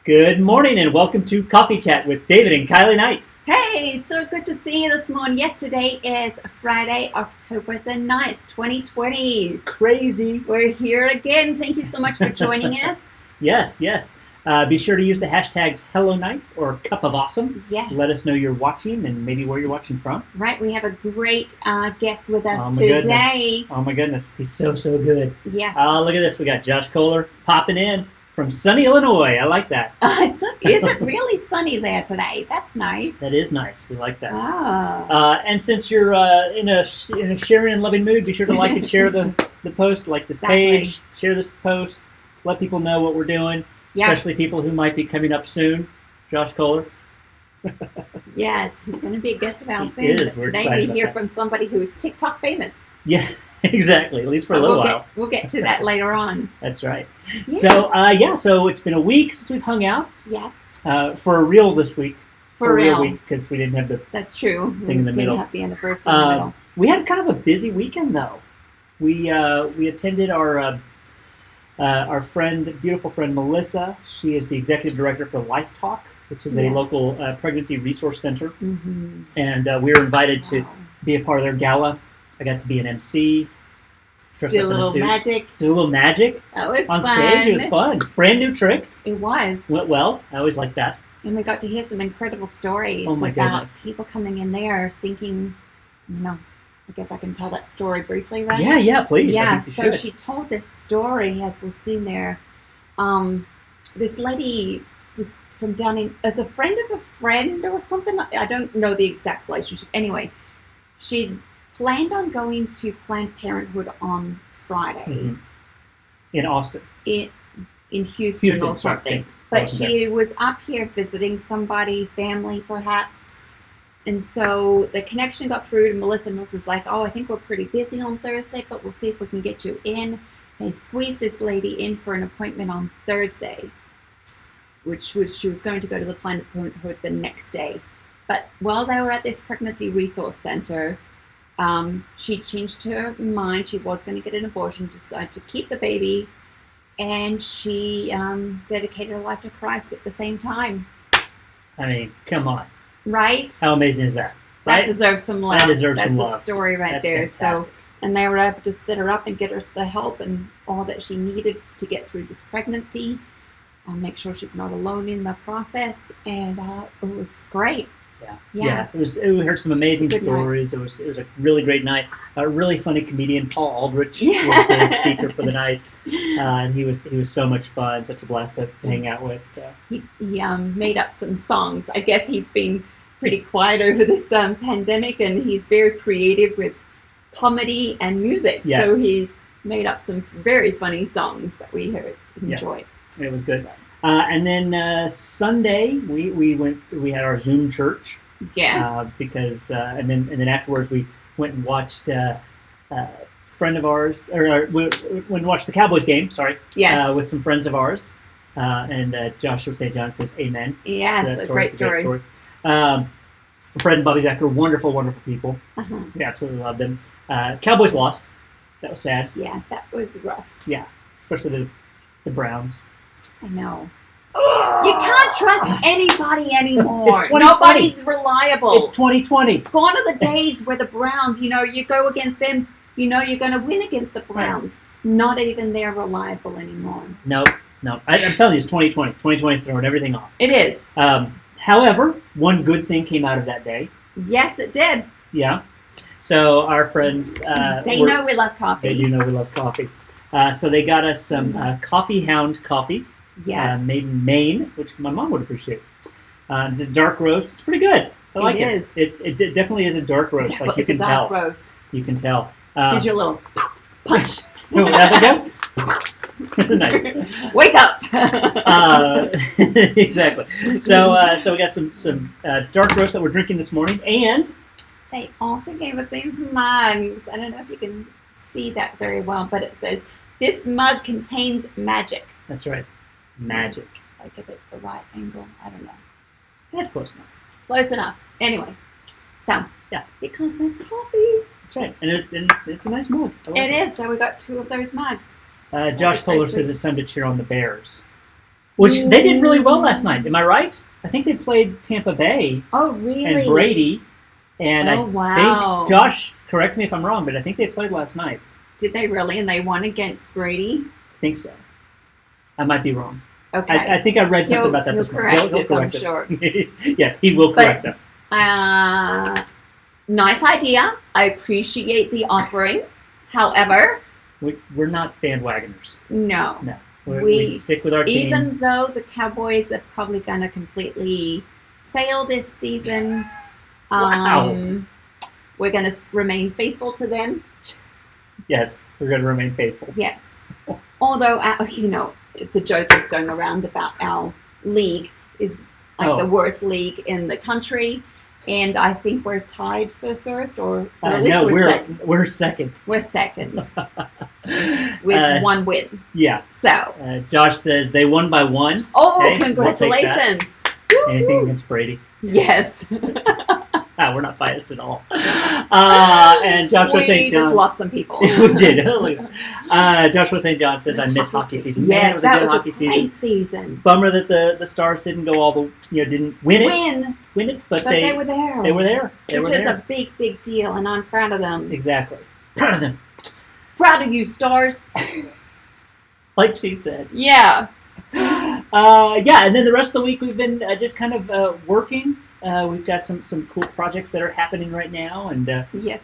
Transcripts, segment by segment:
Good morning and welcome to Coffee Chat with David and Kylie Knight. Hey, so good to see you this morning. Yes, today is Friday, October the 9th, 2020. Crazy. We're here again. Thank you so much for joining us. Yes. Be sure to use the hashtags Hello Knight or Cup of Awesome. Yeah. Let us know you're watching and maybe where you're watching from. Right, we have a great guest with us my today. Goodness. Oh my goodness, he's so good. Yes. Look at this. We got Josh Kohler popping in from sunny Illinois. I like that. Is it really sunny there today? That's nice. That is nice. We like that. Oh. And since you're in a sharing and loving mood, be sure to like and share the post, like this page, share this post, let people know what we're doing, especially people who might be coming up soon. Josh Kohler. Yes, he's going to be a guest of ours soon. Today we hear from somebody who is TikTok famous. Yeah, exactly. At least for a little while. We'll get to that later on. That's right. Yeah. So it's been a week since we've hung out. Yes. For a real this week. For a real week, because we didn't have the That's true. thing in the middle. We didn't have the anniversary in the middle. We had kind of a busy weekend, though. We attended our beautiful friend Melissa. She is the executive director for Life Talk, which is a local pregnancy resource center. Mm-hmm. And we were invited to be a part of their gala. I got to be an MC. Did a little magic. Did a little magic. That was on fun. stage. It was fun. Brand new trick. It was. Went well. I always like that. And we got to hear some incredible stories about people coming in there thinking, I guess I can tell that story briefly, right? Yeah, please. Yeah, so she told this story as we're sitting there. This lady was from down in, as a friend of a friend or something. I don't know the exact relationship. Anyway, she planned on going to Planned Parenthood on Friday. Mm-hmm. In Austin. In Houston or something. But she was up here visiting somebody, family perhaps. And so the connection got through to Melissa. And Melissa's like, I think we're pretty busy on Thursday, but we'll see if we can get you in. They squeezed this lady in for an appointment on Thursday, which was she was going to go to the Planned Parenthood the next day. But while they were at this pregnancy resource center, she changed her mind. She was going to get an abortion, decided to keep the baby, and she dedicated her life to Christ at the same time. I mean, come on. Right? How amazing is that? That deserves some love. That deserves some love. That's a story right there. Fantastic. And they were able to set her up and get her the help and all that she needed to get through this pregnancy. Make sure she's not alone in the process. And it was great. Yeah. We heard some amazing stories. It was a really great night. A really funny comedian, Paul Aldrich, was the speaker for the night, and he was so much fun, such a blast to hang out with. So. He made up some songs. I guess he's been pretty quiet over this pandemic, and he's very creative with comedy and music. Yes. So he made up some very funny songs that we enjoyed. Yeah. It was good. And then Sunday we had our Zoom church. Yes. Because and then afterwards we went and watched a friend of ours, or we went and watched the Cowboys game. Sorry. Yes. With some friends of ours. And Joshua St. John says amen. Yeah, it's a great story. Fred and Bobby Becker, wonderful people. Uh-huh. We absolutely loved them. Cowboys lost. That was sad. Yeah, that was rough. Yeah, especially the Browns. I know. You can't trust anybody anymore. It's 2020. Nobody's reliable. It's 2020. Gone are the days where the Browns, you go against them, you're going to win against the Browns. Right. Not even they're reliable anymore. No. I'm telling you, it's 2020. 2020 is throwing everything off. It is. However, one good thing came out of that day. Yes, it did. Yeah. So our friends... they know we love coffee. They do know we love coffee. So they got us some Coffee Hound coffee. Yes. Made in Maine, which my mom would appreciate. It's a dark roast. It's pretty good. I like it. It definitely is a dark roast. Like you can tell. Roast. You can tell. Gives you a little punch. There we go. Nice. Wake up. Exactly. So we got some dark roast that we're drinking this morning, and they also gave us these mugs. I don't know if you can see that very well, but it says this mug contains magic. That's right. Magic. I give it the right angle. I don't know. That's close enough. Close enough. Anyway, so yeah, because there's coffee. That's right, and it's a nice mug. It is. So we got 2 of those mugs. Josh Kohler says it's time to cheer on the Bears. which they did really well last night. Am I right? I think they played Tampa Bay. Oh, really? And Brady. And I wow. think, Josh, correct me if I'm wrong, but I think they played last night. Did they really? And they won against Brady? I think so. I might be wrong. Okay. I think I read something about that this morning. He'll correct us. Sure. Yes, he will correct us. Nice idea. I appreciate the offering. However, we're not bandwagoners. No. We stick with our team. Even though the Cowboys are probably going to completely fail this season, we're going to remain faithful to them. Yes, we're going to remain faithful. Yes. Although, the joke that's going around about our league is like the worst league in the country. And I think we're tied for first, or at least we're second. We're second with one win. Yeah. So Josh says they won by 1. Oh, okay, congratulations! Anything against Brady? Yes. We're not biased at all. And Joshua St. John. We just lost some people. We did. Joshua St. John says, "I miss hockey season." Yeah, it was a good hockey season. Bummer that the Stars didn't go didn't win it, but they were there. They were there, which is a big deal, and I'm proud of them. Exactly, proud of them. Proud of you, Stars. Like she said. Yeah. And then the rest of the week we've been just kind of working. We've got some cool projects that are happening right now, and yes,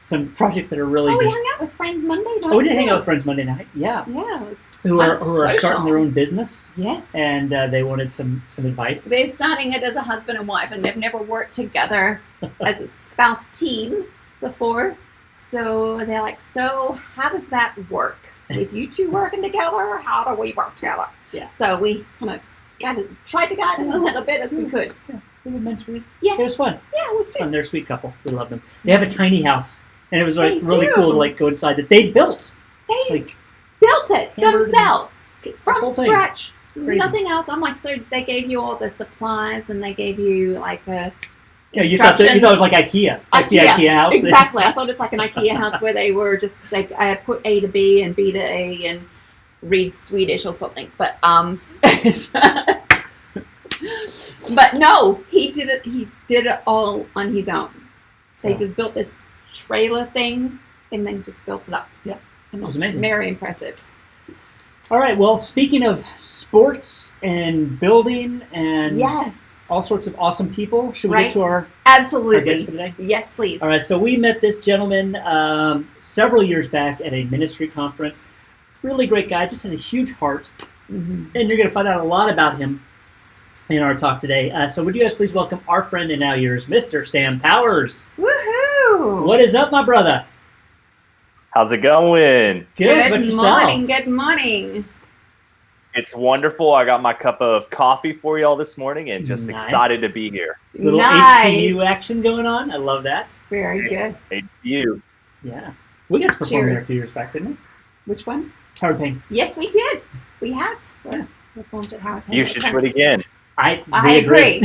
some projects that are really. We hung out with friends Monday night. We did hang out with friends Monday night. Yeah. Yeah. Who are starting their own business. Yes. And they wanted some advice. They're starting it as a husband and wife, and they've never worked together as a spouse team before. So they're like, so how does that work? With you two working together, how do we work together? Yeah. So we kind of tried to guide them a little bit as we could. Yeah. We were mentoring. Yeah. It was fun. Yeah, it was good. Fun. They're a sweet couple. We love them. They have a tiny house, and it was really cool to go inside that they built. They built it themselves from scratch. Crazy. Nothing else. I'm like, so they gave you all the supplies, and they gave you like a. Yeah, you thought it was like IKEA. Like the IKEA house. Exactly. I thought it's like an IKEA house where they were just like, I put A to B and B to A and read Swedish or something. But but no, he did it. He did it all on his own. So he just built this trailer thing and then just built it up. Yeah, and it was amazing. Very impressive. All right. Well, speaking of sports and building and all sorts of awesome people, should we get to our guest for today? Yes, please. All right. So we met this gentleman several years back at a ministry conference. Really great guy. Just has a huge heart, and you're going to find out a lot about him in our talk today. So would you guys please welcome our friend and now yours, Mr. Sam Powers. Woohoo! What is up, my brother? How's it going? Good morning. Good morning. It's wonderful. I got my cup of coffee for y'all this morning and just excited to be here. Little HPU action going on. I love that. Very good. HPU. Yeah. We got to perform there a few years back, didn't we? Which one? Howard Payne. Yes, we did. We have. Yeah. Performed at Howard Payne. You should do it again. I agree.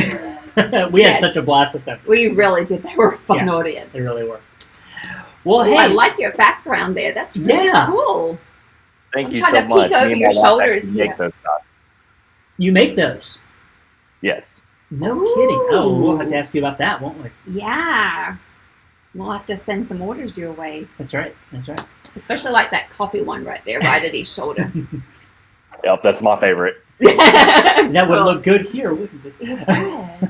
We had such a blast with them. We really did. They were a fun audience. They really were. Well, hey. I like your background there. That's really cool. Thank you so much. I'm trying to peek over your shoulders here. You make those? Yes. No kidding. Oh, we'll have to ask you about that, won't we? Yeah. We'll have to send some orders your way. That's right. That's right. Especially like that coffee one right there, right at his shoulder. Yep, that's my favorite. That would look good here, wouldn't it? It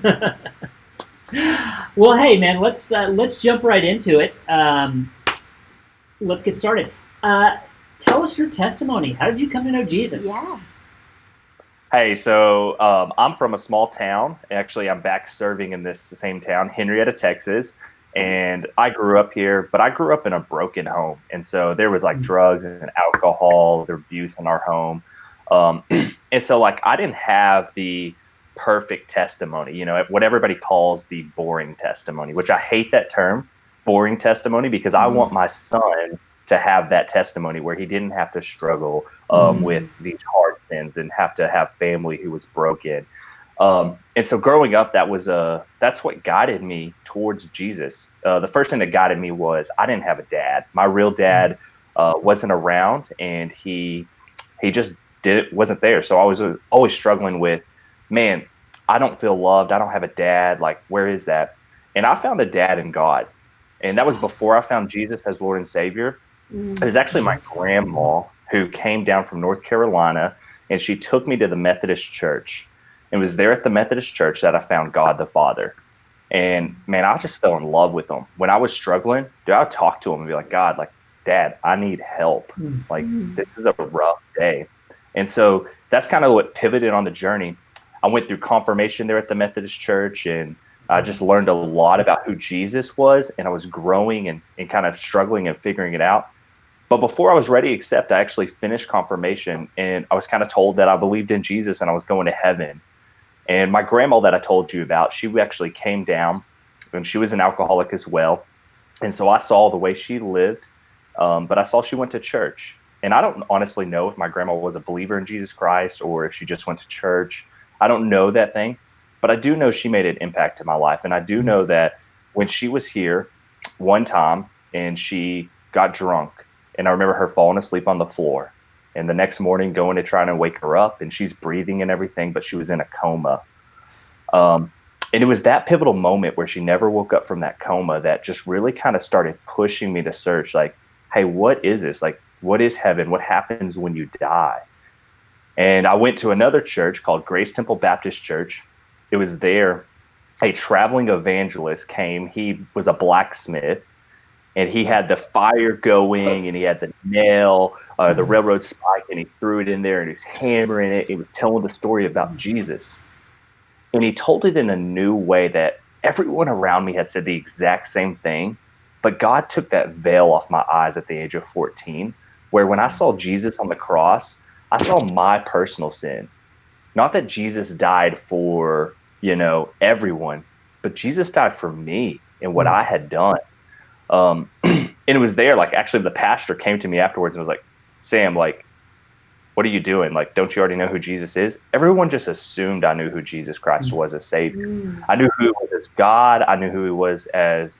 would. Well, hey, man, let's jump right into it. Let's get started. Tell us your testimony. How did you come to know Jesus? Yeah. Hey, so I'm from a small town. Actually, I'm back serving in this same town, Henrietta, Texas. And I grew up here, but I grew up in a broken home. And so there was like drugs and alcohol, there was abuse in our home. And so like I didn't have the perfect testimony, you know, what everybody calls the boring testimony, which I hate that term, boring testimony, because I want my son to have that testimony where he didn't have to struggle with these hard sins and have to have family who was broken. And so growing up, that's what guided me towards Jesus. The first thing that guided me was I didn't have a dad. My real dad wasn't around, and he just wasn't there. So I was always struggling with, man, I don't feel loved. I don't have a dad. Like, where is that? And I found a dad in God. And that was before I found Jesus as Lord and Savior. It was actually my grandma who came down from North Carolina, and she took me to the Methodist church. It was there at the Methodist church that I found God the Father. And man, I just fell in love with him. When I was struggling, dude, I would talk to him and be like, God, like, Dad, I need help. Like, this is a rough day. And so that's kind of what pivoted on the journey. I went through confirmation there at the Methodist church, and I just learned a lot about who Jesus was, and I was growing and kind of struggling and figuring it out. But before I was ready to accept, I actually finished confirmation, and I was kind of told that I believed in Jesus and I was going to heaven. And my grandma that I told you about, she actually came down, and she was an alcoholic as well. And so I saw the way she lived, but I saw she went to church. And I don't honestly know if my grandma was a believer in Jesus Christ or if she just went to church. I don't know that thing, but I do know she made an impact in my life. And I do know that when she was here one time and she got drunk, and I remember her falling asleep on the floor, and the next morning going to try to wake her up, and she's breathing and everything, but she was in a coma. And it was that pivotal moment where she never woke up from that coma that just really kind of started pushing me to search, like, hey, what is this? Like, what is heaven? What happens when you die? And I went to another church called Grace Temple Baptist Church. It was there. A traveling evangelist came. He was a blacksmith, and he had the fire going, and he had the nail, the railroad spike, and he threw it in there, and he was hammering it. He was telling the story about Jesus. And he told it in a new way that everyone around me had said the exact same thing. But God took that veil off my eyes at the age of 14, where when I saw Jesus on the cross, I saw my personal sin. Not that Jesus died for, everyone, but Jesus died for me and what I had done. And it was there, like, actually the pastor came to me afterwards and was like, Sam, like, what are you doing? Like, don't you already know who Jesus is? Everyone just assumed I knew who Jesus Christ was as Savior. I knew who he was as God. I knew who he was as,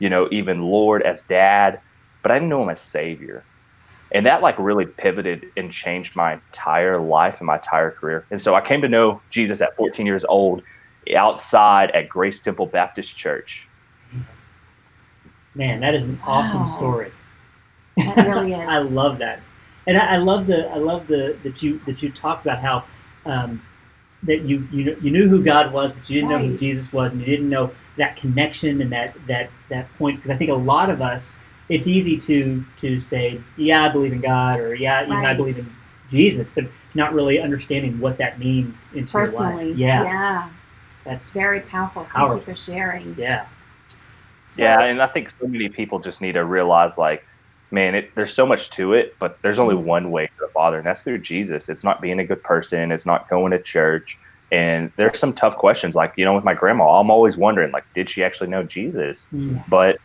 even Lord, as Dad, but I didn't know him as Savior. And that like really pivoted and changed my entire life and my entire career. And so I came to know Jesus at 14 years old outside at Grace Temple Baptist Church. Man, that is an awesome story. That really is. I love that. And I love that you talked about how that you knew who God was, but you didn't know who Jesus was, and you didn't know that connection and that point. Because I think a lot of us, it's easy to say, yeah, I believe in God, or yeah, I believe in Jesus, but not really understanding what that means into personally. Your life. Yeah, that's very powerful. Thank you for sharing. Yeah. So, yeah, and I think so many people just need to realize, like, man, there's so much to it, but there's only one way to the Father, and that's through Jesus. It's not being a good person. It's not going to church. And there's some tough questions, like, with my grandma, I'm always wondering, like, did she actually know Jesus? But,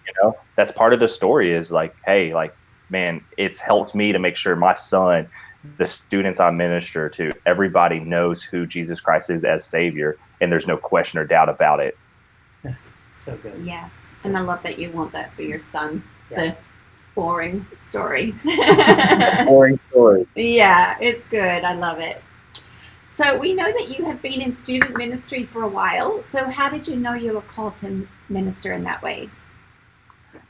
that's part of the story is like, hey, like, man, it's helped me to make sure my son, the students I minister to, everybody knows who Jesus Christ is as Savior, and there's no question or doubt about it. So good. Yes. And I love that you want that for your son. Yeah. The boring story. Boring story. Yeah, it's good. I love it. So we know that you have been in student ministry for a while. So how did you know you were called to minister in that way?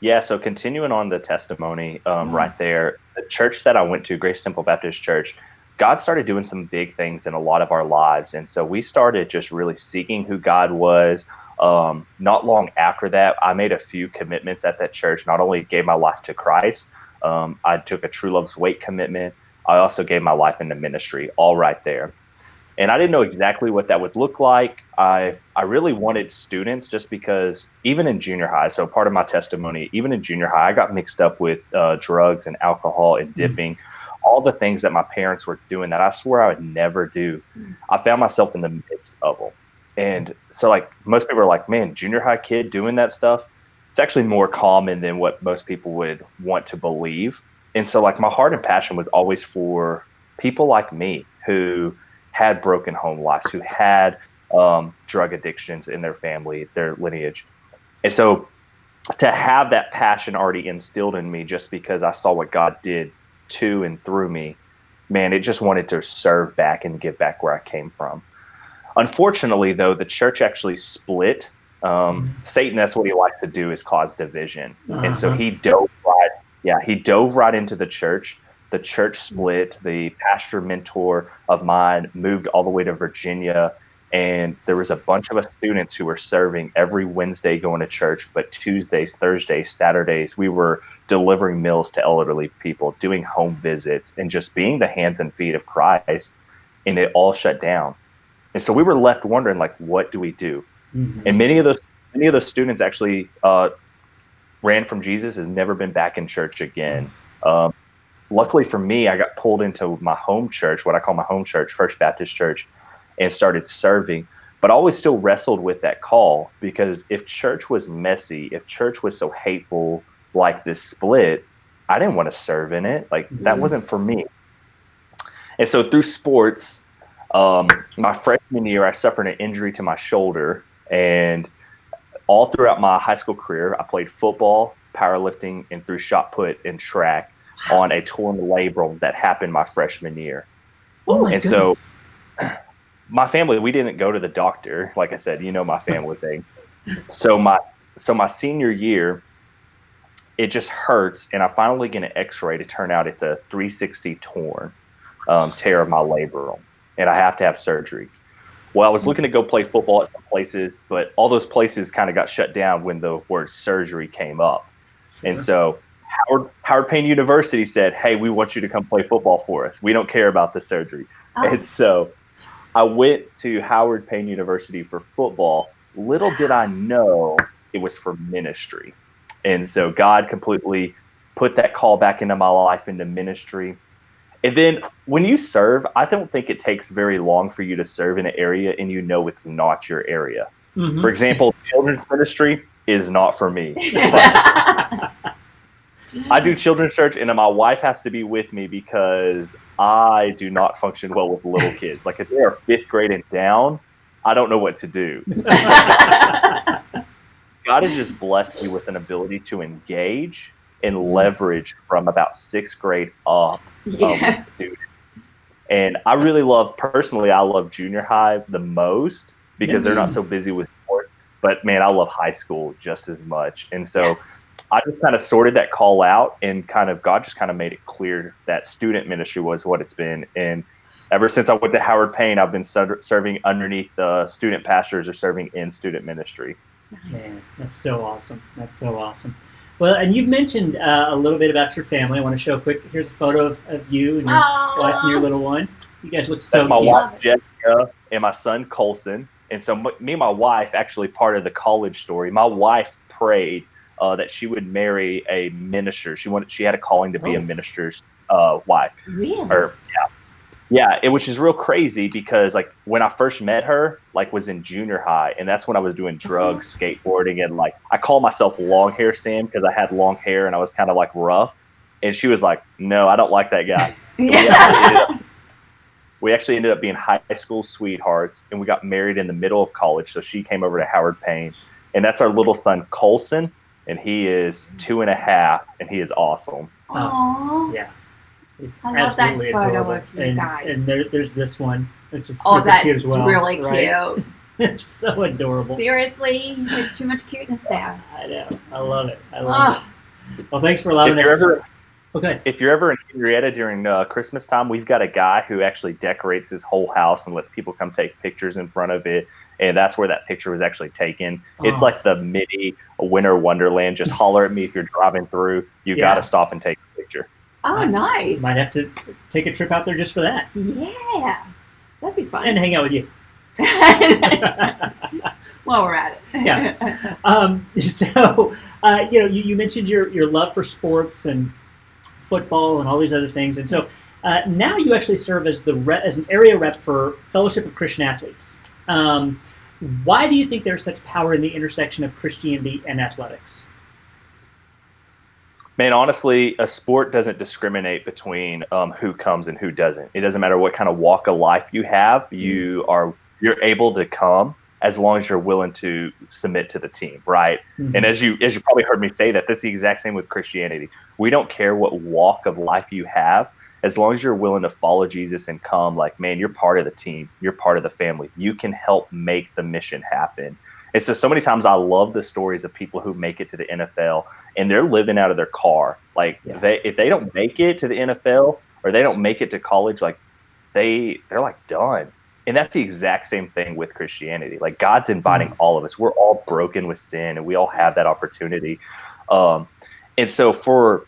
Yeah, so continuing on the testimony right there, the church that I went to, Grace Temple Baptist Church, God started doing some big things in a lot of our lives. And so we started just really seeking who God was. Not long after that, I made a few commitments at that church. Not only gave my life to Christ, I took a True Love's Weight commitment. I also gave my life into ministry, all right there. And I didn't know exactly what that would look like. I really wanted students, just because even in junior high, so part of my testimony, even in junior high, I got mixed up with drugs and alcohol and dipping, all the things that my parents were doing that I swore I would never do. I found myself in the midst of them. And so, like, most people are like, man, junior high kid doing that stuff, it's actually more common than what most people would want to believe. And so, like, my heart and passion was always for people like me who had broken home lives, who had drug addictions in their family, their lineage. And so to have that passion already instilled in me just because I saw what God did to and through me man, it just wanted to serve back and give back where I came from. Unfortunately, though, the church actually split. Satan, that's what he likes to do, is cause division. And so he dove right into the church. The church split. The pastor mentor of mine moved all the way to Virginia. And there was a bunch of us students who were serving every Wednesday going to church, but Tuesdays, Thursdays, Saturdays, we were delivering meals to elderly people, doing home visits, and just being the hands and feet of Christ. And it all shut down. And so we were left wondering, like, what do we do? And many of those students actually ran from Jesus, has never been back in church again. Luckily for me, I got pulled into my home church, what I call my home church, First Baptist Church, and started serving. But I always still wrestled with that call, because if church was messy, if church was so hateful like this split, I didn't want to serve in it. Like, that wasn't for me. And so through sports, my freshman year, I suffered an injury to my shoulder. And all throughout my high school career, I played football, powerlifting, and threw shot put and track on a torn labrum that happened my freshman year. Oh my goodness. So my family, we didn't go to the doctor. Like I said, my family thing. So my senior year, it just hurts. And I finally get an x-ray to turn out it's a 360 torn tear of my labrum. And I have to have surgery. Well, I was looking to go play football at some places, but all those places kind of got shut down when the word surgery came up. Sure. And so Howard Payne University said, hey, we want you to come play football for us. We don't care about the surgery. Oh. And so I went to Howard Payne University for football. Little did I know it was for ministry. And so God completely put that call back into my life, into ministry. And then when you serve, I don't think it takes very long for you to serve in an area and it's not your area. For example, children's ministry is not for me. I do children's church, and my wife has to be with me because I do not function well with little kids. Like, if they are 5th grade and down, I don't know what to do. God has just blessed me with an ability to engage and leverage from about 6th grade up. Yeah. And I really love junior high the most, because they're not so busy with sports. But man, I love high school just as much. And so I just kind of sorted that call out, and God just kind of made it clear that student ministry was what it's been. And ever since I went to Howard Payne, I've been serving underneath the student pastors, or serving in student ministry. Nice. Man, that's so awesome. That's so awesome. Well, and you've mentioned a little bit about your family. I want to show here's a photo of you and your wife and your little one. You guys look so cute. That's my wife, Jessica, and my son, Colson. And so me and my wife, actually part of the college story, my wife prayed that she would marry a minister. She had a calling to be a minister's wife. Really? Yeah, which is real crazy, because like when I first met her, like was in junior high, and that's when I was doing drugs, skateboarding, and like I call myself long hair Sam because I had long hair and I was kind of like rough. And she was like, "No, I don't like that guy." We actually ended up being high school sweethearts, and we got married in the middle of college. So she came over to Howard Payne, and that's our little son Colson, and he is 2.5, and he is awesome. Aww. Yeah. I love that photo adorable. Of you guys. And there's this one, which is super cute as well. That's really right? cute. It's so adorable. Seriously, there's too much cuteness there. I know. I love it. Well, thanks for allowing us. If you're ever in Henrietta during Christmas time, we've got a guy who actually decorates his whole house and lets people come take pictures in front of it. And that's where that picture was actually taken. It's like the mini winter wonderland. Just holler at me if you're driving through. You got to stop and take a picture. Oh, nice. Might have to take a trip out there just for that. Yeah. That'd be fun. And hang out with you. While we're at it. Yeah. You mentioned your love for sports and football and all these other things. And so now you actually serve as an area rep for Fellowship of Christian Athletes. Why do you think there's such power in the intersection of Christianity and athletics? Man, honestly, a sport doesn't discriminate between who comes and who doesn't. It doesn't matter what kind of walk of life you have. You're able to come as long as you're willing to submit to the team, right? Mm-hmm. And as you probably heard me say that's the exact same with Christianity. We don't care what walk of life you have, as long as you're willing to follow Jesus and come, like, man, you're part of the team, you're part of the family, you can help make the mission happen. And so many times I love the stories of people who make it to the NFL and they're living out of their car. Like, if they don't make it to the NFL or they don't make it to college, like, they're like done. And that's the exact same thing with Christianity. Like, God's inviting all of us. We're all broken with sin and we all have that opportunity. And so for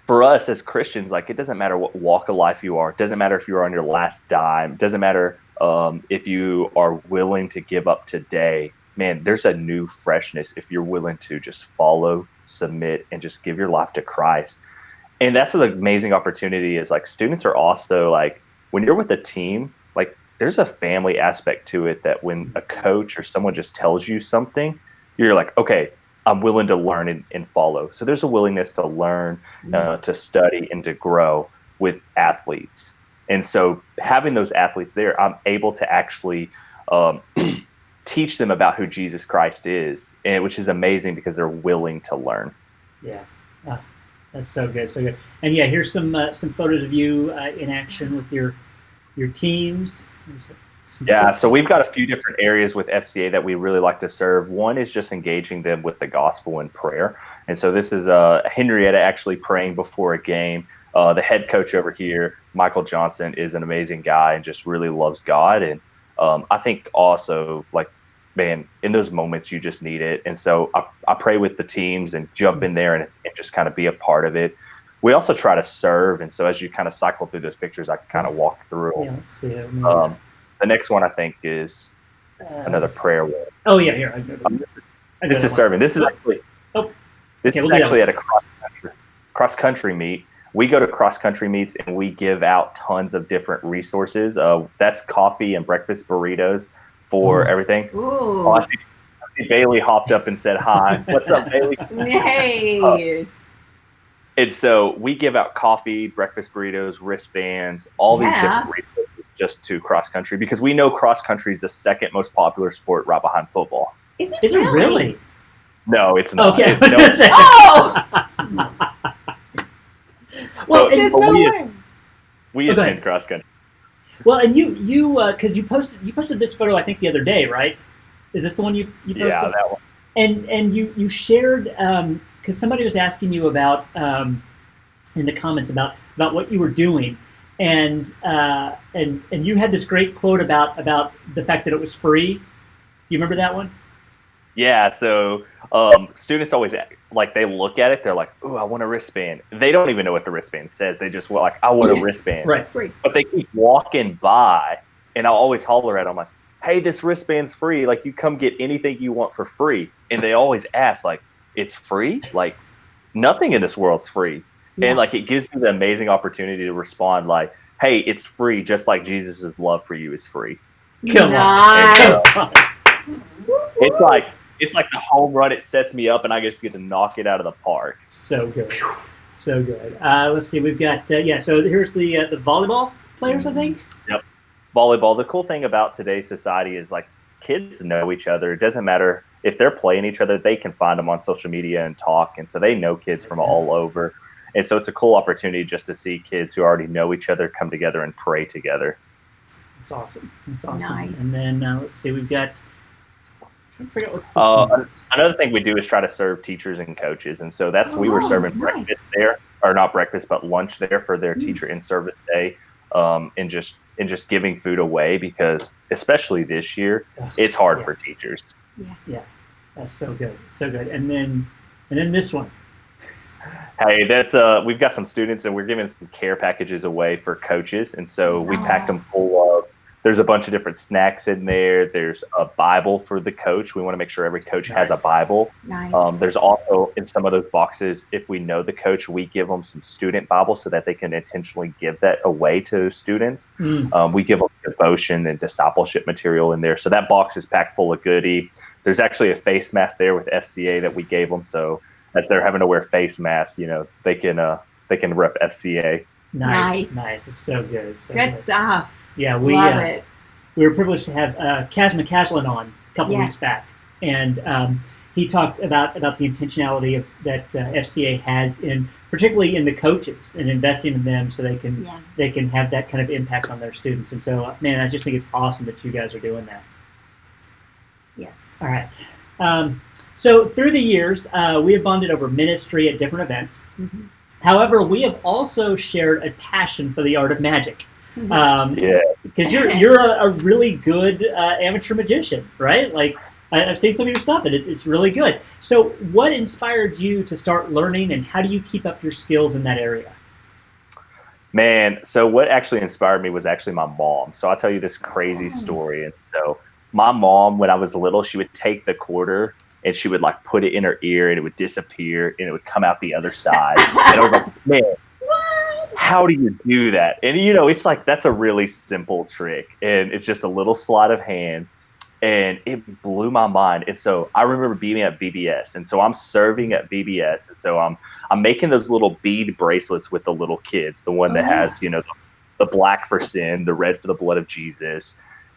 us as Christians, like, it doesn't matter what walk of life you are. It doesn't matter if you're on your last dime. It doesn't matter if you are willing to give up today. Man, there's a new freshness if you're willing to just follow, submit, and just give your life to Christ. And that's an amazing opportunity. Is like, students are also like, when you're with a team, like, there's a family aspect to it that when a coach or someone just tells you something, you're like, okay, I'm willing to learn and follow. So there's a willingness to learn, to study, and to grow with athletes. And so having those athletes there, I'm able to actually teach them about who Jesus Christ is, and which is amazing because they're willing to learn. Yeah, that's so good, so good. And yeah, here's some photos of you in action with your teams. Yeah, so we've got a few different areas with FCA that we really like to serve. One is just engaging them with the gospel and prayer. And so this is Henrietta actually praying before a game. The head coach over here, Michael Johnson, is an amazing guy and just really loves God. And I think also, like, man, in those moments, you just need it. And so I pray with the teams and jump in there and just kind of be a part of it. We also try to serve. And so as you kind of cycle through those pictures, I can kind of walk through. Yeah, let's see it. The next one, I think, is another prayer one. Oh, yeah, here. This is serving. This is actually at a cross country meet. We go to cross country meets and we give out tons of different resources. That's coffee and breakfast burritos for everything. Ooh. I see Bailey hopped up and said hi. What's up, Bailey? Hey. And so we give out coffee, breakfast burritos, wristbands, all these different resources just to cross country, because we know cross country is the second most popular sport right behind football. Is it really? No, it's not. Okay. Well, there's no way. We attend cross country. Well, and you because you posted this photo, I think, the other day, right? Is this the one you posted? Yeah, that one. And you shared, because somebody was asking you about in the comments about what you were doing, and you had this great quote about the fact that it was free. Do you remember that one? Yeah. So students always, like, they look at it, they're like, "Ooh, I want a wristband." They don't even know what the wristband says. They just like, "I want a wristband." Right. Free. But they keep walking by, and I'll always holler at them like, "Hey, this wristband's free. Like, you come get anything you want for free." And they always ask, like, "It's free?" Like, nothing in this world's free. Yeah. And like, it gives me the amazing opportunity to respond like, "Hey, it's free, just like Jesus' love for you is free." Come on. It's like the home run. It sets me up, and I just get to knock it out of the park. So good, so good. Let's see, we've got so here's the volleyball players, I think. Yep, volleyball. The cool thing about today's society is, like, kids know each other. It doesn't matter if they're playing each other; they can find them on social media and talk, and so they know kids from all over. And so it's a cool opportunity just to see kids who already know each other come together and pray together. That's awesome. That's awesome. Nice. And then let's see, we've got. I'm trying to figure out what this another thing we do is try to serve teachers and coaches, and so we were serving breakfast there, or not breakfast, but lunch there for their teacher in service day, and just giving food away, because especially this year, it's hard for teachers. Yeah, that's so good, so good. And then this one. Hey, that's we've got some students, and we're giving some care packages away for coaches, and so we packed them full of. There's a bunch of different snacks in there. There's a Bible for the coach. We want to make sure every coach has a Bible. Nice. There's also, in some of those boxes, if we know the coach, we give them some student Bibles so that they can intentionally give that away to students. We give them devotion and discipleship material in there. So that box is packed full of goodie. There's actually a face mask there with FCA that we gave them. So as they're having to wear face masks, they can rep FCA. Nice. It's so good. So good stuff. Yeah, love it. We were privileged to have Kaz McCaslin on a couple weeks back, and he talked about the intentionality of that FCA has in particularly in the coaches and investing in them so they can have that kind of impact on their students. And so, man, I just think it's awesome that you guys are doing that. Yes. All right. So through the years, we have bonded over ministry at different events. Mm-hmm. However, we have also shared a passion for the art of magic. Because you're a really good amateur magician, right? Like I've seen some of your stuff, and it's really good. So, what inspired you to start learning, and how do you keep up your skills in that area? Man, so what actually inspired me was actually my mom. So I'll tell you this crazy story. And so my mom, when I was little, she would take the quarter and she would like put it in her ear, and it would disappear, and it would come out the other side. And I was like, man. How do you do that? And it's like that's a really simple trick, and it's just a little sleight of hand, and it blew my mind. And so I remember being at VBS, and so I'm serving at VBS, and so I'm making those little bead bracelets with the little kids, the one that has the black for sin, the red for the blood of Jesus.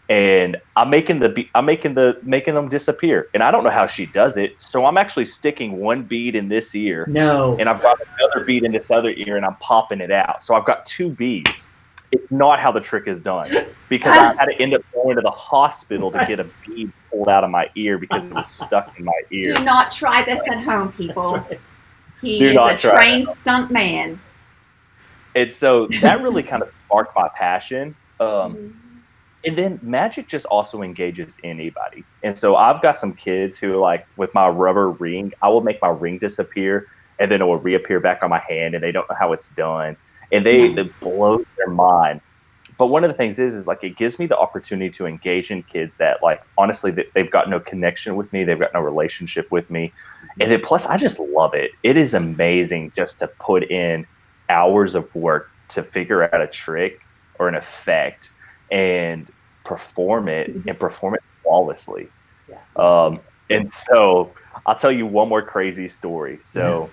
And I'm making them disappear. And I don't know how she does it. So I'm actually sticking one bead in this ear. No. And I've got another bead in this other ear, and I'm popping it out. So I've got two beads. It's not how the trick is done, because I had to end up going to the hospital to get a bead pulled out of my ear because it was stuck in my ear. Do not try this at home, people. Right. He is a trained stunt man. And so that really kind of sparked my passion. And then magic just also engages anybody. And so I've got some kids who, like, with my rubber ring, I will make my ring disappear, and then it will reappear back on my hand, and they don't know how it's done. And it blows their mind. But one of the things is like, it gives me the opportunity to engage in kids that, like, honestly, they've got no connection with me. They've got no relationship with me. And then plus, I just love it. It is amazing just to put in hours of work to figure out a trick or an effect and perform it flawlessly. And so I'll tell you one more crazy story. So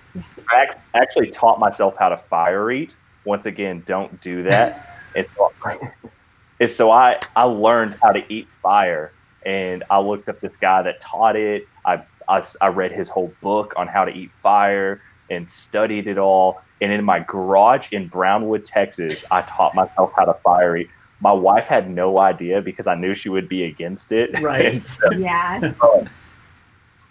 I actually taught myself how to fire eat. Once again, don't do that. And so I learned how to eat fire, and I looked up this guy that taught it. I read his whole book on how to eat fire and studied it all. And in my garage in Brownwood, Texas, I taught myself how to fire eat. My wife had no idea because I knew she would be against it. Right. And so,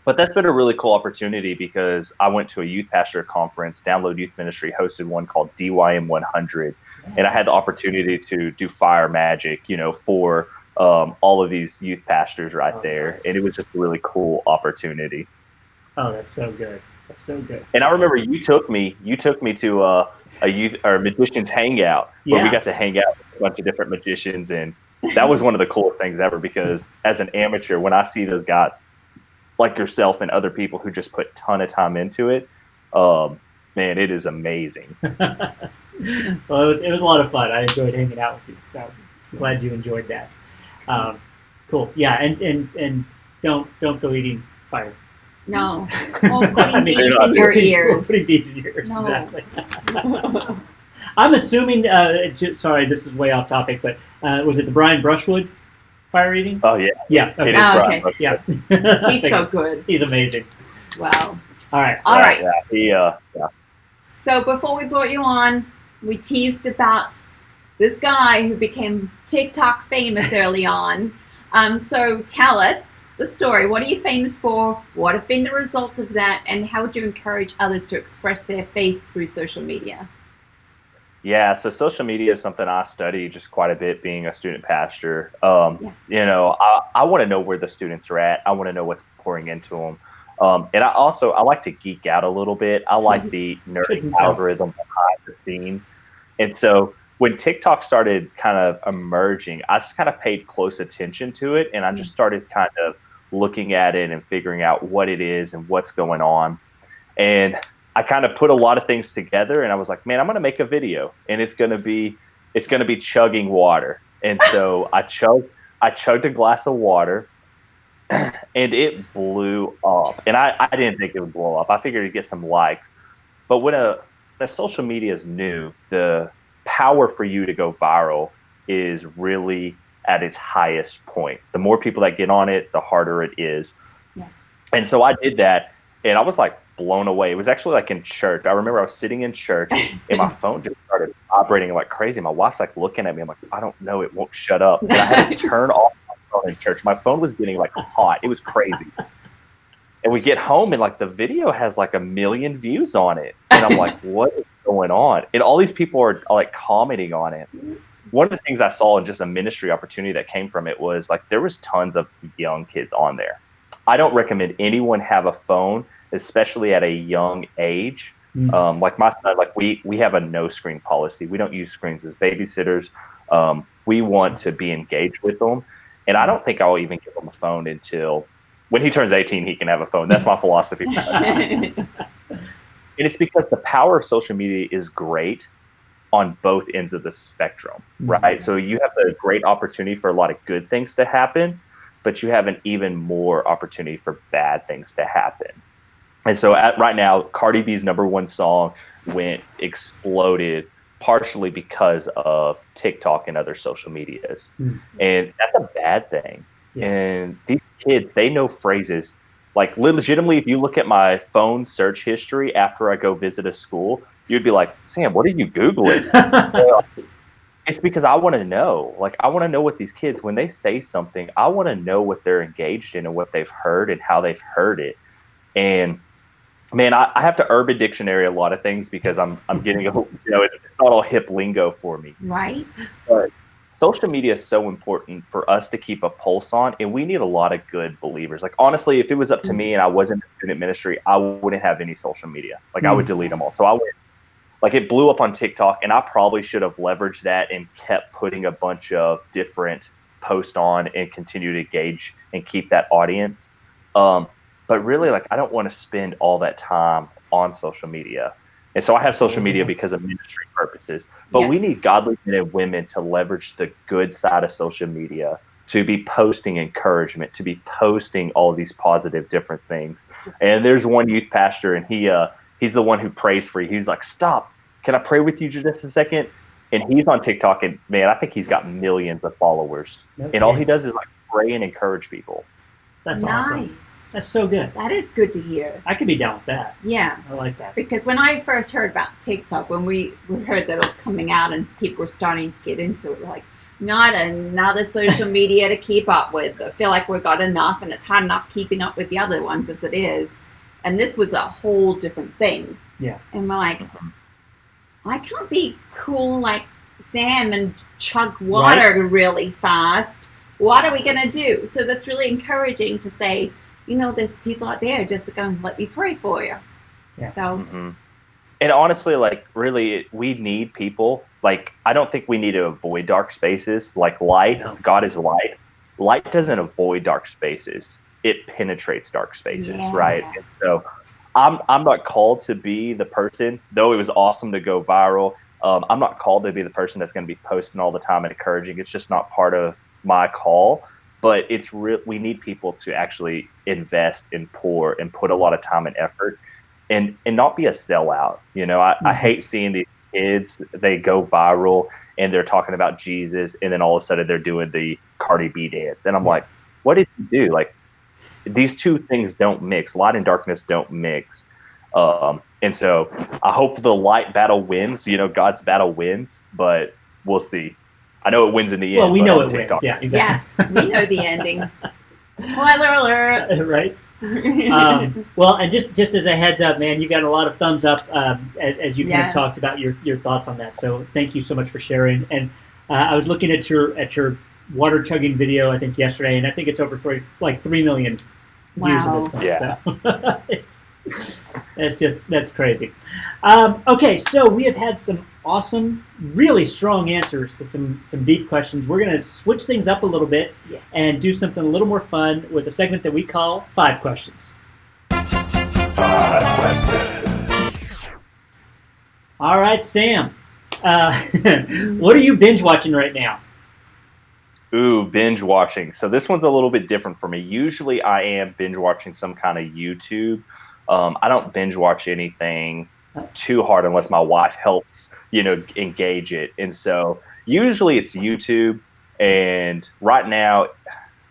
but that's been a really cool opportunity because I went to a youth pastor conference. Download Youth Ministry hosted one called DYM 100. And I had the opportunity to do fire magic, for all of these youth pastors there. Nice. And it was just a really cool opportunity. Oh, that's so good. That's so good. And I remember you took me to a youth or magicians hangout where we got to hang out with a bunch of different magicians, and that was one of the coolest things ever, because as an amateur, when I see those guys like yourself and other people who just put a ton of time into it, man, it is amazing. Well, it was a lot of fun. I enjoyed hanging out with you, so I'm glad you enjoyed that. Cool. Yeah, and don't go eating fire. No. Putting beads in your ears. Putting beads in your ears, no. Exactly. I'm assuming, sorry, this is way off topic, but was it the Brian Brushwood fire eating? Oh, yeah. Yeah. Okay. It is Brian Brushwood. Yeah. He's so good. He's amazing. Wow. All right. Yeah. So before we brought you on, we teased about this guy who became TikTok famous early on. So tell us the story. What are you famous for? What have been the results of that? And how would you encourage others to express their faith through social media? Yeah, so social media is something I study just quite a bit, being a student pastor. I want to know where the students are at. I want to know what's pouring into them. And I like to geek out a little bit. I like the nerdy algorithm behind the scene. And so when TikTok started kind of emerging, I just kind of paid close attention to it, and I just started kind of looking at it and figuring out what it is and what's going on. And I kind of put a lot of things together, and I was like, man, I'm going to make a video, and it's going to be chugging water. And so I chugged a glass of water, and it blew up. And I didn't think it would blow up. I figured it'd get some likes. But when the social media is new, the power for you to go viral is really at its highest point. The more people that get on it, the harder it is. Yeah. And so I did that, and I was like blown away. It was actually like in church. I remember I was sitting in church, and my phone just started operating like crazy. My wife's like looking at me. I'm like, I don't know, it won't shut up. And I had to turn off my phone in church. My phone was getting like hot. It was crazy. And we get home, and like the video has like 1 million views on it, and I'm like, what is going on? And all these people are like commenting on it. One of the things I saw in just a ministry opportunity that came from it was like there was tons of young kids on there. I don't recommend anyone have a phone, especially at a young age. Like my son, like we have a no screen policy. We don't use screens as babysitters. We want to be engaged with them. And I don't think I'll even give him a phone until when he turns 18, he can have a phone. That's my philosophy. And it's because the power of social media is great on both ends of the spectrum, right? So you have a great opportunity for a lot of good things to happen, but you have an even more opportunity for bad things to happen. And so right now, Cardi B's #1 song exploded partially because of TikTok and other social medias. And that's a bad thing. Yeah. And these kids, they know phrases. Like legitimately, if you look at my phone search history after I go visit a school, you'd be like, Sam, what are you Googling? It's because I want to know. Like, I want to know what these kids, when they say something, I want to know what they're engaged in and what they've heard and how they've heard it. And man, I have to Urban Dictionary a lot of things because I'm getting it's not all hip lingo for me. Right. But social media is so important for us to keep a pulse on, and we need a lot of good believers. Like, honestly, if it was up to me and I wasn't in student ministry, I wouldn't have any social media. Like, I would delete them all. So I would, like, it blew up on TikTok, and I probably should have leveraged that and kept putting a bunch of different posts on and continue to engage and keep that audience. But really, like, I don't want to spend all that time on social media. And so I have social media because of ministry purposes. But we need godly men and women to leverage the good side of social media, to be posting encouragement, to be posting all these positive different things. And there's one youth pastor, and he's the one who prays for you. He's like, stop, can I pray with you just a second? And he's on TikTok, and man, I think he's got millions of followers. Okay. And all he does is like pray and encourage people. That's awesome. That's so good. That is good to hear. I could be down with that. Yeah. I like that. Because when I first heard about TikTok, when we heard that it was coming out and people were starting to get into it, we're like, not another social media to keep up with. I feel like we've got enough, and it's hard enough keeping up with the other ones as it is. And this was a whole different thing. Yeah. And we're like, I can't be cool like Sam and chug water really fast. What are we going to do? So that's really encouraging to say, there's people out there just going, let me pray for you. Yeah. So. And honestly, like, really, we need people. Like, I don't think we need to avoid dark spaces. Like, light, God is light. Light doesn't avoid dark spaces. It penetrates dark spaces, right? And so I'm not called to be the person, though it was awesome to go viral. I'm not called to be the person that's going to be posting all the time and encouraging. It's just not part of my call. But it's we need people to actually invest and pour and put a lot of time and effort and not be a sellout. I hate seeing these kids, they go viral and they're talking about Jesus, and then all of a sudden they're doing the Cardi B dance. And I'm like, what did you do? Like, these two things don't mix. Light and darkness don't mix. And so I hope the light battle wins, God's battle wins, but we'll see. I know it wins in the end. Well, we know it wins. Yeah, exactly. Yeah, we know the ending. Spoiler alert. Right. Well, and just as a heads up, man, you got a lot of thumbs up as you kind of talked about your thoughts on that. So thank you so much for sharing. And I was looking at your water chugging video, I think yesterday, and I think it's over 3 million views at this point. Yeah. So that's crazy. Okay, so we have had some awesome, really strong answers to some deep questions. We're going to switch things up a little bit and do something a little more fun with a segment that we call 5 Questions. 5 questions. All right, Sam. What are you binge watching right now? Ooh, binge watching. So this one's a little bit different for me. Usually I am binge watching some kind of YouTube. I don't binge watch anything too hard unless my wife helps, engage it. And so usually it's YouTube. And right now,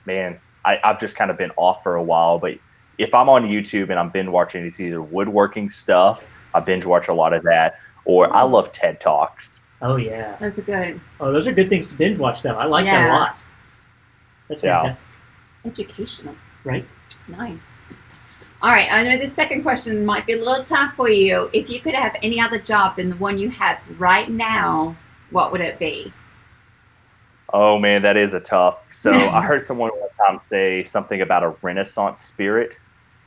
man, I've just kind of been off for a while, but if I'm on YouTube and I'm binge watching, it's either woodworking stuff. I binge watch a lot of that, or I love TED Talks. Oh yeah, those are good. Oh, those are good things to binge watch, though. I like that a lot. That's fantastic. Educational. Right. Nice. All right. I know the second question might be a little tough for you. If you could have any other job than the one you have right now, what would it be? Oh man, that is a tough. So I heard someone one time say something about a Renaissance spirit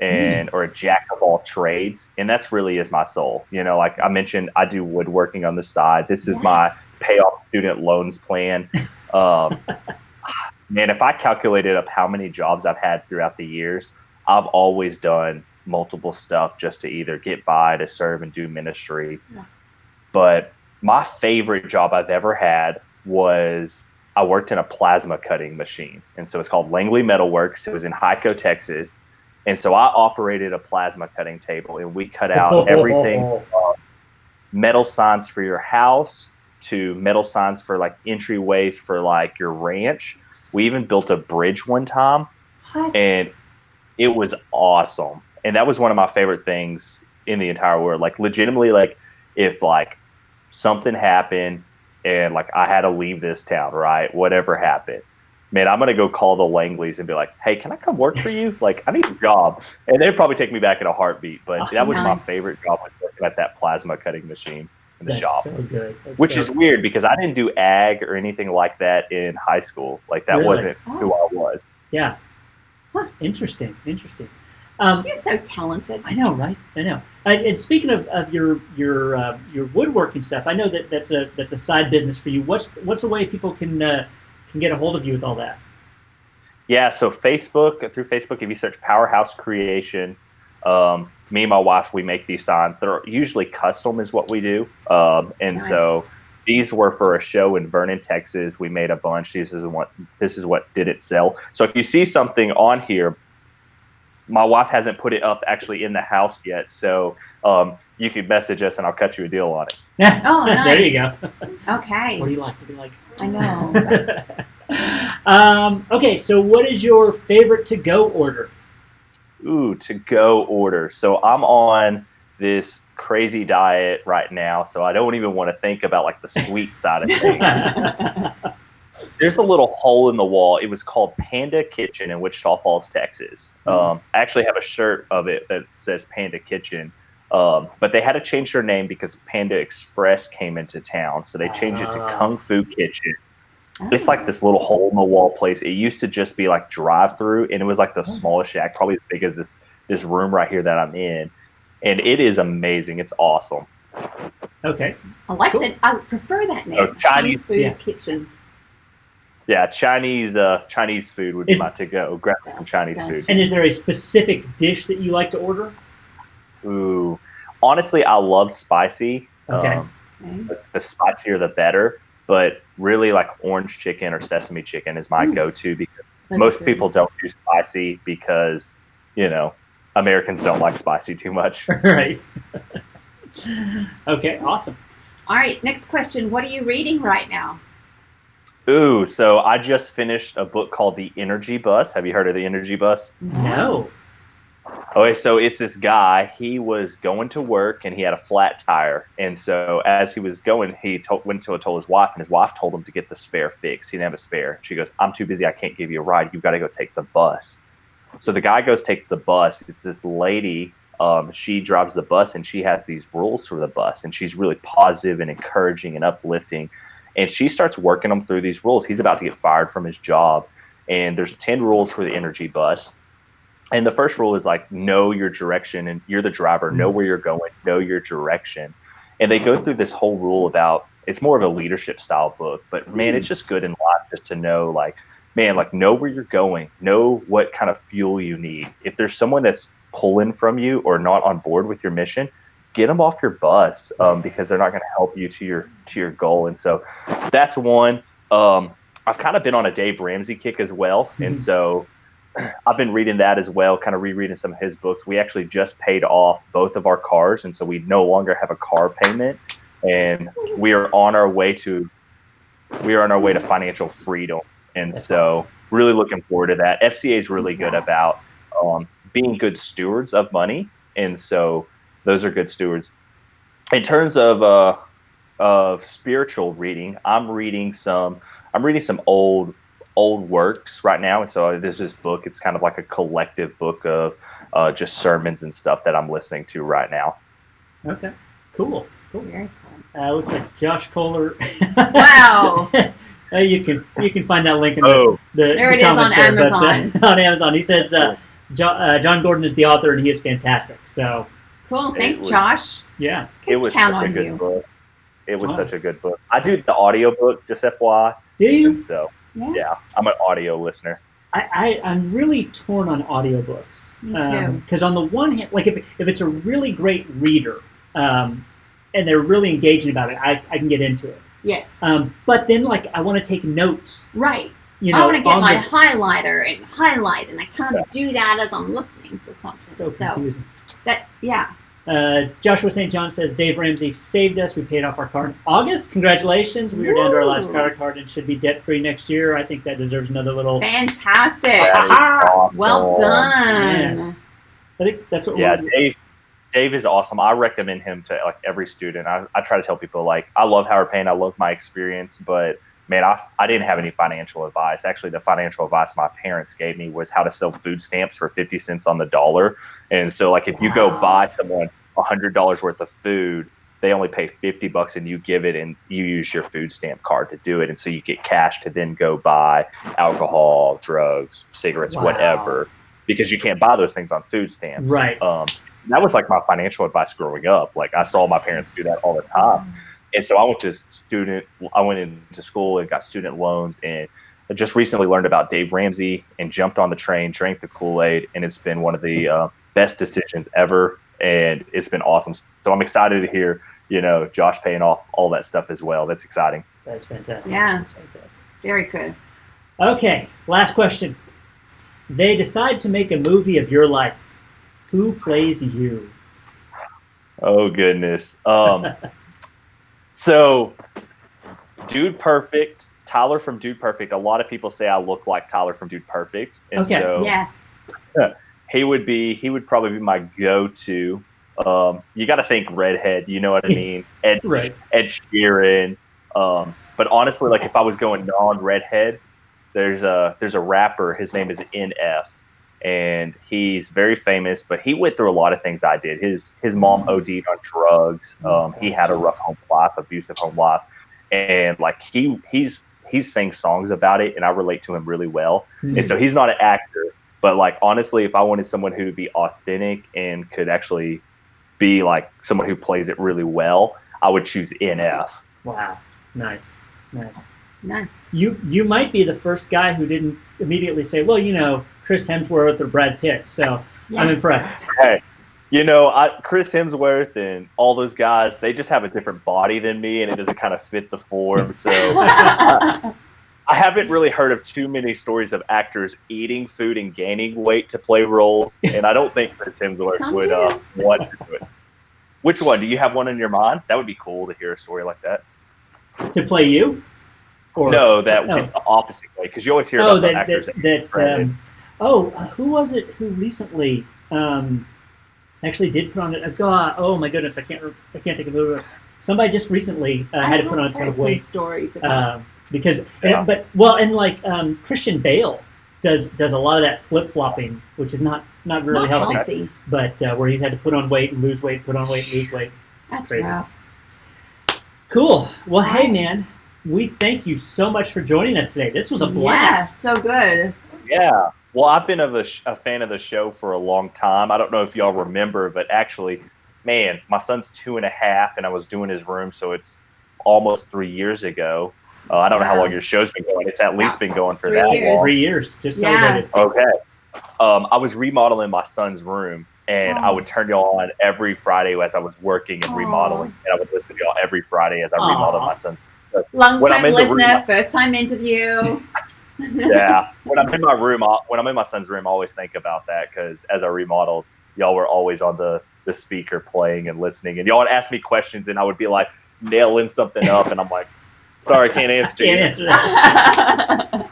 or a jack of all trades. And that's really is my soul. You know, like I mentioned, I do woodworking on the side. This is my pay off student loans plan. Man, if I calculated up how many jobs I've had throughout the years, I've always done multiple stuff just to either get by, to serve and do ministry. Yeah. But my favorite job I've ever had was I worked in a plasma cutting machine. And so it's called Langley Metalworks. It was in Hyco, Texas. And so I operated a plasma cutting table, and we cut out everything from metal signs for your house to metal signs for like entryways for like your ranch. We even built a bridge one time. What? And it was awesome. And that was one of my favorite things in the entire world. Like legitimately, like if like something happened and like I had to leave this town, right? Whatever happened, man, I'm going to go call the Langleys and be like, hey, can I come work for you? Like I need a job. And they'd probably take me back in a heartbeat. But that was my favorite job, was working at that plasma cutting machine in the shop. So good. Which is weird because I didn't do ag or anything like that in high school. Like that wasn't who I was. Yeah. Huh. Interesting. You're so talented. I know, right? I know. And speaking of your woodworking stuff, I know that's a side business for you. What's the way people can get a hold of you with all that? Yeah, so through Facebook, if you search Powerhouse Creation, me and my wife, we make these signs. They're usually custom is what we do. Nice. So these were for a show in Vernon, Texas. We made a bunch. This is what did it sell. So if you see something on here, my wife hasn't put it up actually in the house yet. So you could message us and I'll cut you a deal on it. Oh, nice. There you go. Okay. What do you like? I know. Okay, so what is your favorite to-go order? Ooh, to-go order. So I'm on this crazy diet right now, so I don't even want to think about like the sweet side of things. There's a little hole in the wall. It was called Panda Kitchen in Wichita Falls, Texas. I actually have a shirt of it that says Panda Kitchen, but they had to change their name because Panda Express came into town, so they changed it to Kung Fu Kitchen. It's like this little hole in the wall place. It used to just be like drive-through, and it was like the smallest shack, probably as big as this room right here that I'm in. And it is amazing. It's awesome. Okay. I like that. I prefer that name. Chinese Food Kitchen. Yeah, Chinese food would be my to-go. Grab some Chinese food. And is there a specific dish that you like to order? Ooh, honestly, I love spicy. Okay. The spicier, the better. But really, like orange chicken or sesame chicken is my go-to because most people don't do spicy because, Americans don't like spicy too much. Right. Okay, awesome. All right, next question. What are you reading right now? Ooh, so I just finished a book called The Energy Bus. Have you heard of The Energy Bus? No. Okay, so it's this guy. He was going to work and he had a flat tire. And so as he was going, he went to told his wife, and his wife told him to get the spare fixed. He didn't have a spare. She goes, I'm too busy. I can't give you a ride. You've got to go take the bus. So the guy goes take the bus. It's this lady. She drives the bus and she has these rules for the bus. And she's really positive and encouraging and uplifting. And she starts working them through these rules. He's about to get fired from his job. And there's 10 rules for the energy bus. And the first rule is like, know your direction, and you're the driver, know where you're going, know your direction. And they go through this whole rule about, it's more of a leadership style book, but man, it's just good in life just to know know where you're going, know what kind of fuel you need. If there's someone that's pulling from you or not on board with your mission, get them off your bus because they're not going to help you to your goal. And so that's one. I've kind of been on a Dave Ramsey kick as well. And so I've been reading that as well, kind of rereading some of his books. We actually just paid off both of our cars, and so we no longer have a car payment, and we are on our way to financial freedom. And That's awesome. Really looking forward to that. FCA is really good about being good stewards of money. And so those are good stewards. In terms of spiritual reading, I'm reading some old works right now. And so there's this book. It's kind of like a collective book of just sermons and stuff that I'm listening to right now. Okay, cool. Very cool. Looks like Josh Kohler. Wow. You can find that link in there the it is comments on there, Amazon. But, on Amazon, he says John Gordon is the author and he is fantastic. So cool. Thanks, Josh. Yeah, it was count such a on good you. book. It was such a good book. I do the audio book, just FYI. do you? And so yeah, I'm an audio listener. I'm really torn on audiobooks. Me too. Because on the one hand, like if it's a really great reader and they're really engaging about it, I can get into it. Yes. But then like I want to take notes. Right. You know, I want to get my highlighter and highlight, and I can't do that as I'm listening to something. So confusing. Yeah. Joshua St. John says, Dave Ramsey saved us. We paid off our car in August. Congratulations. We were down to our last credit card and should be debt-free next year. I think that deserves another little... Fantastic. Awesome. Well done. Yeah. I think that's what Dave is awesome. I recommend him to like every student. I try to tell people like, I love Howard Payne. I love my experience, but man, I didn't have any financial advice. Actually, the financial advice my parents gave me was how to sell food stamps for 50 cents on the dollar. And so like if you go buy someone $100 worth of food, they only pay $50 and you give it and you use your food stamp card to do it. And so you get cash to then go buy alcohol, drugs, cigarettes, whatever, because you can't buy those things on food stamps. Right. That was like my financial advice growing up. Like I saw my parents do that all the time. And so I went into school and got student loans, and I just recently learned about Dave Ramsey and jumped on the train, drank the Kool-Aid, and it's been one of the best decisions ever. And it's been awesome. So I'm excited to hear, Josh paying off all that stuff as well. That's exciting. That's fantastic. Yeah. That's fantastic. Very good. Okay, last question. They decide to make a movie of your life. Who plays you? Oh, goodness. So, Dude Perfect, Tyler from Dude Perfect. A lot of people say I look like Tyler from Dude Perfect. And so he would probably be my go-to. You got to think redhead, you know what I mean? Ed Sheeran. But honestly, like if I was going non-redhead, there's a rapper. His name is NF, and he's very famous. But he went through a lot of things I did. His mom OD'd on drugs. He had a rough home life, abusive home life, and like he's sang songs about it, and I relate to him really well. And so he's not an actor. But like honestly, if I wanted someone who would be authentic and could actually be like someone who plays it really well, I would choose NF. Wow, nice. You might be the first guy who didn't immediately say, well, Chris Hemsworth or Brad Pitt. So I'm impressed. Hey, Chris Hemsworth and all those guys, they just have a different body than me, and it doesn't kind of fit the form. So I haven't really heard of too many stories of actors eating food and gaining weight to play roles, and I don't think Chris Hemsworth would want to do it. Which one? Do you have one in your mind? That would be cool to hear a story like that. To play you? Or, no, that went the opposite way, because you always hear about the actors. Who was it who recently actually did put on it? Oh my goodness, I can't think of who it was. Somebody just recently had to put on a ton of weight. Stories about because Christian Bale does a lot of that flip flopping, which is not really healthy. But where he's had to put on weight and lose weight, put on weight and lose weight. That's crazy. Rough. Cool. Well, hey man, we thank you so much for joining us today. This was a blast. Yeah, so good. Yeah. Well, I've been a fan of the show for a long time. I don't know if y'all remember, but actually, man, my son's 2.5, and I was doing his room, so it's almost 3 years ago. I don't know how long your show's been going. It's at least been going for that long. 3 years. Just celebrated. Okay. I was remodeling my son's room, and I would turn y'all on every Friday as I was working and remodeling, and I would listen to y'all every Friday as I remodeled my son's room. Long-time listener, first-time interview. Yeah. When I'm in my room, when I'm in my son's room, I always think about that, because as I remodeled, y'all were always on the speaker playing and listening, and y'all would ask me questions, and I would be like nailing something up, and I'm like, sorry, can't answer that.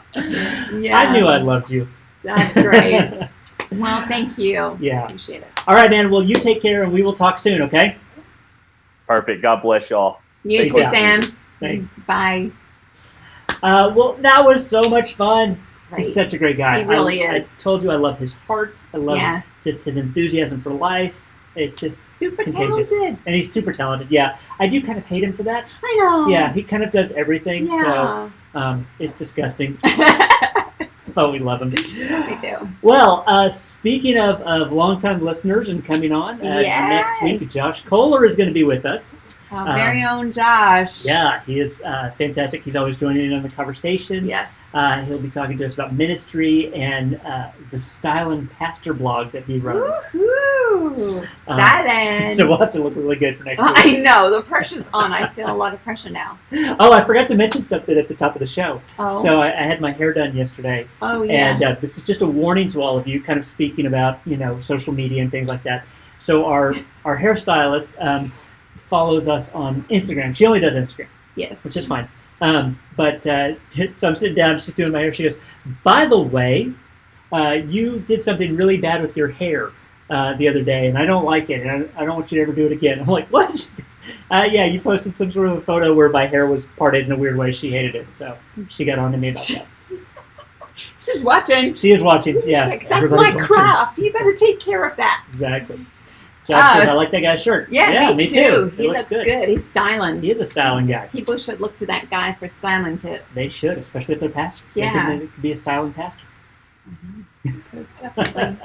Yeah. I knew I loved you. That's great. Well, thank you. Yeah. Appreciate it. All right, man. Well, you take care, and we will talk soon. Okay. Perfect. God bless y'all. You Stay too, close. Sam. Thanks. Bye. Well, that was so much fun. Great. He's such a great guy. He really I is. told you I love his heart. I love Yeah. just his enthusiasm for life. It's just Super contagious. talented. And he's super talented. Yeah. I do kind of hate him for that. I know. Yeah, he kind of does everything. Yeah. So it's disgusting. But we love him. Me too. Well, speaking of longtime listeners and coming on, Yes. next week, Josh Kohler is going to be with us. Our very own Josh. Yeah, he is fantastic. He's always joining in on the conversation. Yes. He'll be talking to us about ministry and the Style and Pastor blog that he runs. Woohoo! Styling. So we'll have to look really good for next week. I know. The pressure's on. I feel a lot of pressure now. Oh, I forgot to mention something at the top of the show. Oh. So I had my hair done yesterday. Oh, yeah. And this is just a warning to all of you, kind of speaking about, social media and things like that. So our hairstylist follows us on Instagram. She only does Instagram, Yes. which is fine. But so I'm sitting down, she's doing my hair. She goes, by the way, you did something really bad with your hair the other day, and I don't like it, and I don't want you to ever do it again. I'm like, what? She goes, yeah, you posted some sort of a photo where my hair was parted in a weird way. She hated it, so she got on to me about that. She's watching. She is watching, yeah. Like, that's Everybody's my watching. craft. You better take care of that. Exactly. Josh says, Uh, I like that guy's shirt. Yeah, me too. It He looks looks good. He's styling. He is a styling guy. People should look to that guy for styling tips. They should, especially if they're pastors. Yeah. They could be a styling pastor. Definitely.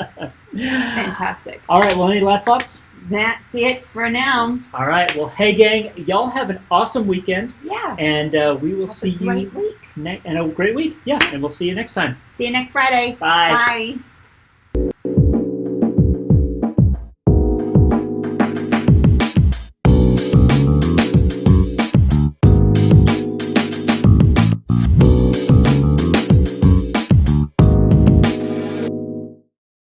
Fantastic. All right, well, any last thoughts? That's it for now. All right, well, hey, gang, y'all have an awesome weekend, Yeah. and we will Have see a great you week. and a great week. Yeah, and we'll see you next time. See you next Friday. Bye. Bye.